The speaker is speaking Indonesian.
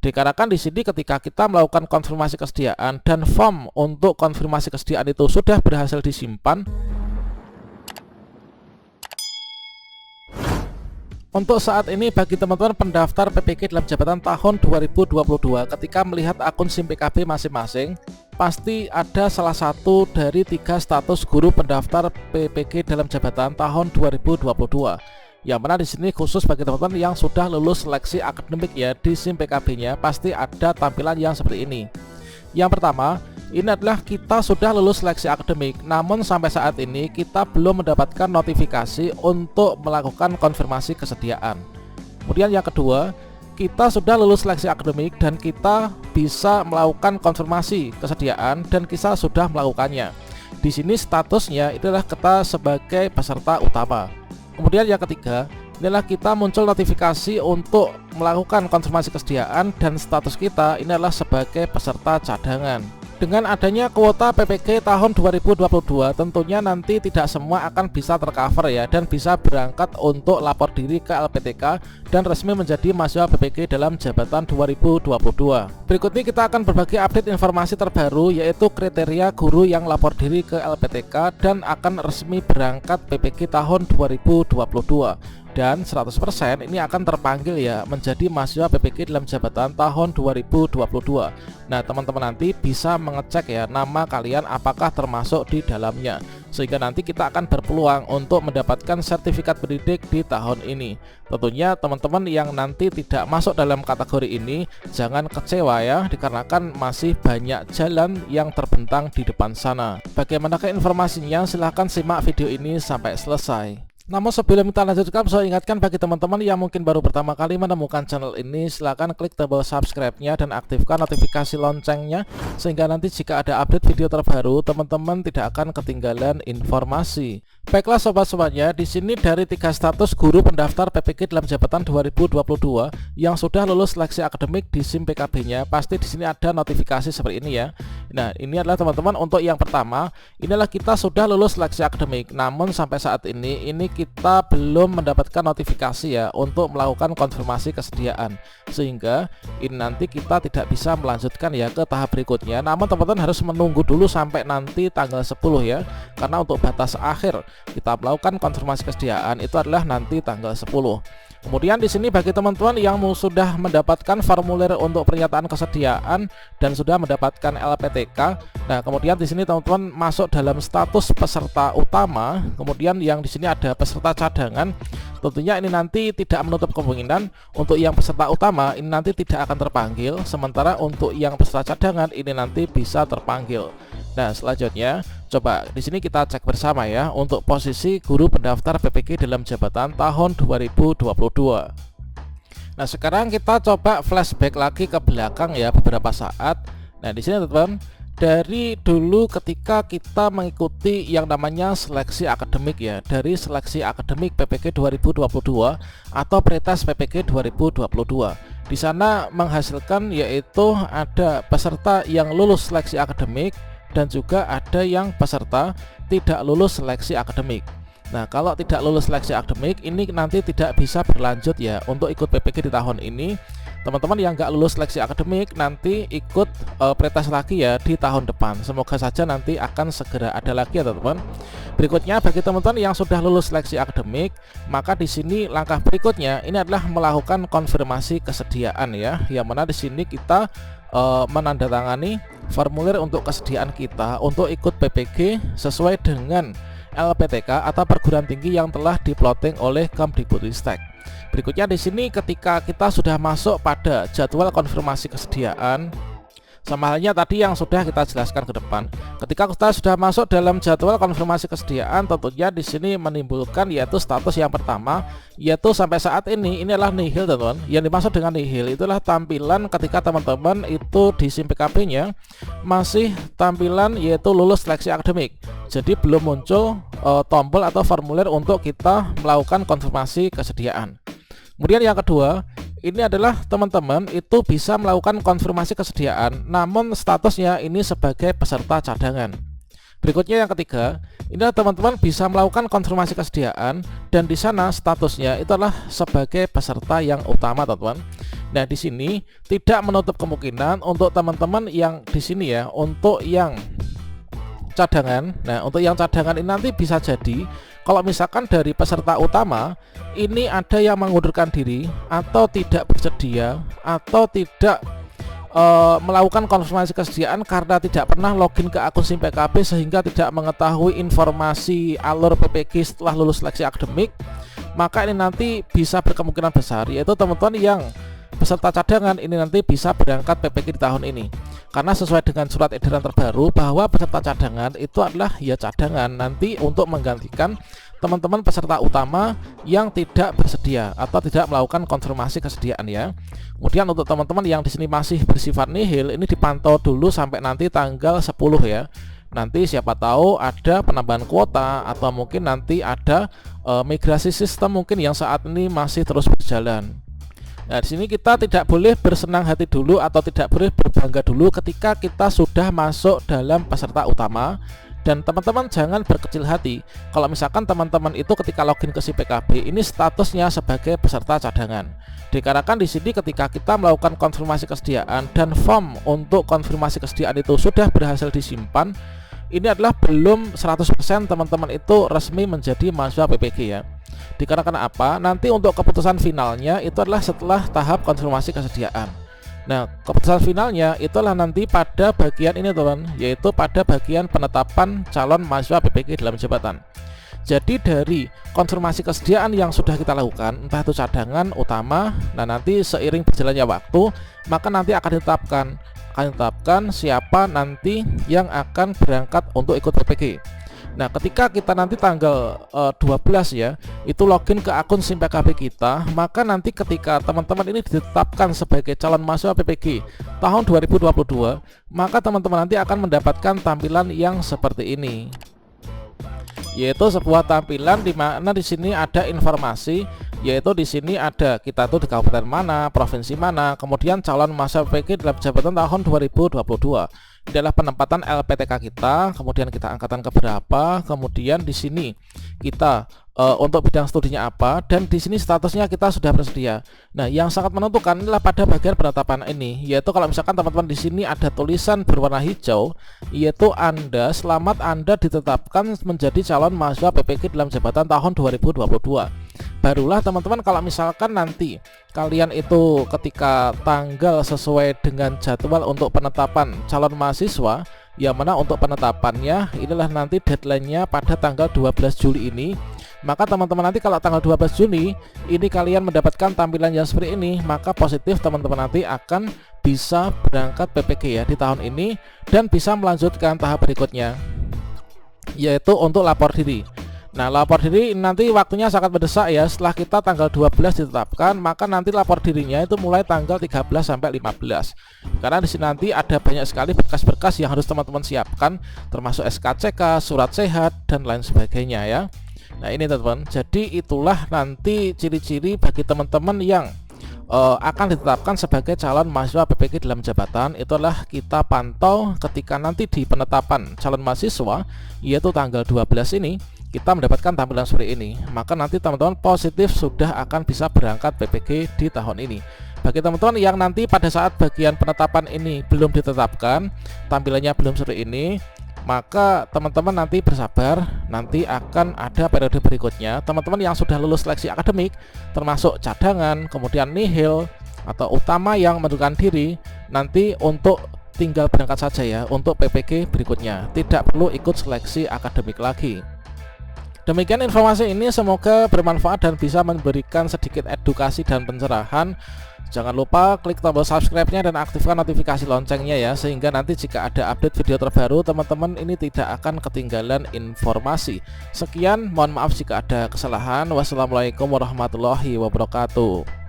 Dikarenakan di sini ketika kita melakukan konfirmasi kesediaan dan form untuk konfirmasi kesediaan itu sudah berhasil disimpan, untuk saat ini bagi teman-teman pendaftar PPK dalam jabatan tahun 2022, ketika melihat akun SIM PKB masing-masing, pasti ada salah satu dari 3 status guru pendaftar PPK dalam jabatan tahun 2022. Yang mana di sini khusus bagi teman-teman yang sudah lulus seleksi akademik ya, di SIM PKB-nya pasti ada tampilan yang seperti ini. Yang pertama, ini adalah kita sudah lulus seleksi akademik, namun sampai saat ini kita belum mendapatkan notifikasi untuk melakukan konfirmasi kesediaan. Kemudian yang kedua, kita sudah lulus seleksi akademik dan kita bisa melakukan konfirmasi kesediaan dan kita sudah melakukannya. Di sini statusnya itulah kita sebagai peserta utama. Kemudian yang ketiga, inilah kita muncul notifikasi untuk melakukan konfirmasi kesediaan dan status kita ini adalah sebagai peserta cadangan. Dengan adanya kuota PPK tahun 2022, tentunya nanti tidak semua akan bisa tercover ya, dan bisa berangkat untuk lapor diri ke LPTK dan resmi menjadi mahasiswa PPK dalam jabatan 2022. Berikut ini kita akan berbagi update informasi terbaru, yaitu kriteria guru yang lapor diri ke LPTK dan akan resmi berangkat PPK tahun 2022. Dan 100% ini akan terpanggil ya menjadi mahasiswa PPK dalam jabatan tahun 2022. Nah, teman-teman nanti bisa mengecek ya nama kalian apakah termasuk di dalamnya, sehingga nanti kita akan berpeluang untuk mendapatkan sertifikat pendidik di tahun ini. Tentunya teman-teman yang nanti tidak masuk dalam kategori ini jangan kecewa ya, dikarenakan masih banyak jalan yang terbentang di depan sana. Bagaimanakah informasinya? Silahkan simak video ini sampai selesai. Namun sebelum kita lanjutkan, saya ingatkan bagi teman-teman yang mungkin baru pertama kali menemukan channel ini, silahkan klik tombol subscribe-nya dan aktifkan notifikasi loncengnya, sehingga nanti jika ada update video terbaru, teman-teman tidak akan ketinggalan informasi. Baiklah sobat-sobatnya, di sini dari 3 status guru pendaftar PPK dalam jabatan 2022 yang sudah lulus seleksi akademik di SIM PKB-nya, pasti di sini ada notifikasi seperti ini ya. Nah, ini adalah teman-teman untuk yang pertama, inilah kita sudah lulus seleksi akademik, namun sampai saat ini kita belum mendapatkan notifikasi ya untuk melakukan konfirmasi kesediaan, sehingga ini nanti kita tidak bisa melanjutkan ya ke tahap berikutnya. Namun teman-teman harus menunggu dulu sampai nanti tanggal 10 ya, karena untuk batas akhir kita melakukan konfirmasi kesediaan itu adalah nanti tanggal 10. Kemudian di sini bagi teman-teman yang sudah mendapatkan formulir untuk pernyataan kesediaan dan sudah mendapatkan LPTK, nah kemudian di sini teman-teman masuk dalam status peserta utama, kemudian yang di sini ada peserta cadangan. Tentunya ini nanti tidak menutup kemungkinan untuk yang peserta utama ini nanti tidak akan terpanggil, sementara untuk yang peserta cadangan ini nanti bisa terpanggil. Nah, selanjutnya coba di sini kita cek bersama ya untuk posisi guru pendaftar PPK dalam jabatan tahun 2022. Nah, sekarang kita coba flashback lagi ke belakang ya beberapa saat. Nah, di sini teman-teman, dari dulu ketika kita mengikuti yang namanya seleksi akademik ya, dari seleksi akademik PPK 2022 atau pretest PPK 2022. Di sana menghasilkan yaitu ada peserta yang lulus seleksi akademik dan juga ada yang peserta tidak lulus seleksi akademik. Nah, kalau tidak lulus seleksi akademik ini nanti tidak bisa berlanjut ya untuk ikut PPK di tahun ini. Teman-teman yang nggak lulus seleksi akademik nanti ikut pretest lagi ya di tahun depan. Semoga saja nanti akan segera ada lagi ya teman-teman. Berikutnya bagi teman-teman yang sudah lulus seleksi akademik, maka di sini langkah berikutnya ini adalah melakukan konfirmasi kesediaan ya. Yang mana di sini kita menandatangani formulir untuk kesediaan kita untuk ikut PPK sesuai dengan LPTK atau perguruan tinggi yang telah diplotting oleh Kemdikbudristek. Berikutnya di sini ketika kita sudah masuk pada jadwal konfirmasi kesediaan, sama halnya tadi yang sudah kita jelaskan ke depan. Ketika kita sudah masuk dalam jadwal konfirmasi kesediaan, tentunya di sini menimbulkan yaitu status yang pertama, yaitu sampai saat ini adalah nihil teman-teman. Yang dimaksud dengan nihil itulah tampilan ketika teman-teman itu di SIM PKB-nya masih tampilan yaitu lulus seleksi akademik. Jadi belum muncul tombol atau formulir untuk kita melakukan konfirmasi kesediaan. Kemudian yang kedua, ini adalah teman-teman itu bisa melakukan konfirmasi kesediaan, namun statusnya ini sebagai peserta cadangan. Berikutnya yang ketiga, ini adalah teman-teman bisa melakukan konfirmasi kesediaan dan di sana statusnya itu adalah sebagai peserta yang utama teman-teman. Nah, di sini tidak menutup kemungkinan untuk teman-teman yang di sini ya, untuk yang cadangan. Nah, untuk yang cadangan ini nanti bisa jadi kalau misalkan dari peserta utama ini ada yang mengundurkan diri atau tidak bersedia atau tidak melakukan konfirmasi kesediaan karena tidak pernah login ke akun SIM PKB sehingga tidak mengetahui informasi alur PPG setelah lulus seleksi akademik, maka ini nanti bisa berkemungkinan besar yaitu teman-teman yang peserta cadangan ini nanti bisa berangkat PPG di tahun ini, karena sesuai dengan surat edaran terbaru bahwa peserta cadangan itu adalah ya cadangan nanti untuk menggantikan teman-teman peserta utama yang tidak bersedia atau tidak melakukan konfirmasi kesediaan ya. Kemudian untuk teman-teman yang di sini masih bersifat nihil, ini dipantau dulu sampai nanti tanggal 10 ya. Nanti siapa tahu ada penambahan kuota atau mungkin nanti ada migrasi sistem mungkin yang saat ini masih terus berjalan. Nah, di sini kita tidak boleh bersenang hati dulu atau tidak boleh berbangga dulu ketika kita sudah masuk dalam peserta utama. Dan teman-teman jangan berkecil hati kalau misalkan teman-teman itu ketika login ke SIM PKB ini statusnya sebagai peserta cadangan. Dikarenakan di sini ketika kita melakukan konfirmasi kesediaan dan form untuk konfirmasi kesediaan itu sudah berhasil disimpan, ini adalah belum 100% teman-teman itu resmi menjadi mahasiswa PPG ya. Dikarenakan apa? Nanti untuk keputusan finalnya itu adalah setelah tahap konfirmasi kesediaan. Nah, keputusan finalnya itulah nanti pada bagian ini teman, yaitu pada bagian penetapan calon mahasiswa PPG dalam jabatan. Jadi dari konfirmasi kesediaan yang sudah kita lakukan, entah itu cadangan, utama, nah nanti seiring berjalannya waktu, maka nanti akan ditetapkan siapa nanti yang akan berangkat untuk ikut PPG. Nah, ketika kita nanti tanggal 12 ya, itu login ke akun SIM PKB kita, maka nanti ketika teman-teman ini ditetapkan sebagai calon mahasiswa PPG tahun 2022, maka teman-teman nanti akan mendapatkan tampilan yang seperti ini. Yaitu sebuah tampilan di mana di sini ada informasi, yaitu di sini ada kita tuh di kabupaten mana, provinsi mana, kemudian calon mahasiswa PPG dalam jabatan tahun 2022. Ini adalah penempatan LPTK kita, kemudian kita angkatan keberapa, kemudian di sini kita untuk bidang studinya apa, dan di sini statusnya kita sudah bersedia. Nah, yang sangat menentukan adalah pada bagian penetapan ini, yaitu kalau misalkan teman-teman di sini ada tulisan berwarna hijau, yaitu selamat Anda ditetapkan menjadi calon mahasiswa PPG dalam jabatan tahun 2022. Barulah teman-teman kalau misalkan nanti kalian itu ketika tanggal sesuai dengan jadwal untuk penetapan calon mahasiswa, yang mana untuk penetapannya inilah nanti deadline-nya pada tanggal 12 Juli ini. Maka teman-teman nanti kalau tanggal 12 Juni ini kalian mendapatkan tampilan yang seperti ini, maka positif teman-teman nanti akan bisa berangkat PPG ya di tahun ini dan bisa melanjutkan tahap berikutnya, yaitu untuk lapor diri. Nah, lapor diri nanti waktunya sangat mendesak ya. Setelah kita tanggal 12 ditetapkan, maka nanti lapor dirinya itu mulai tanggal 13 sampai 15. Karena di sini nanti ada banyak sekali berkas-berkas yang harus teman-teman siapkan, termasuk SKCK, surat sehat dan lain sebagainya ya. Nah, ini teman-teman. Jadi itulah nanti ciri-ciri bagi teman-teman yang akan ditetapkan sebagai calon mahasiswa PPG dalam jabatan. Itulah kita pantau ketika nanti di penetapan calon mahasiswa, yaitu tanggal 12 ini kita mendapatkan tampilan seperti ini. Maka nanti teman-teman positif sudah akan bisa berangkat PPG di tahun ini. Bagi teman-teman yang nanti pada saat bagian penetapan ini belum ditetapkan, tampilannya belum seperti ini, maka teman-teman nanti bersabar, nanti akan ada periode berikutnya. Teman-teman yang sudah lulus seleksi akademik, termasuk cadangan, kemudian nihil atau utama yang mengundurkan diri, nanti untuk tinggal berangkat saja ya untuk PPG berikutnya, tidak perlu ikut seleksi akademik lagi. Demikian informasi ini, semoga bermanfaat dan bisa memberikan sedikit edukasi dan pencerahan. Jangan lupa klik tombol subscribe-nya dan aktifkan notifikasi loncengnya ya, sehingga nanti jika ada update video terbaru teman-teman ini tidak akan ketinggalan informasi. Sekian, mohon maaf jika ada kesalahan. Wassalamualaikum warahmatullahi wabarakatuh.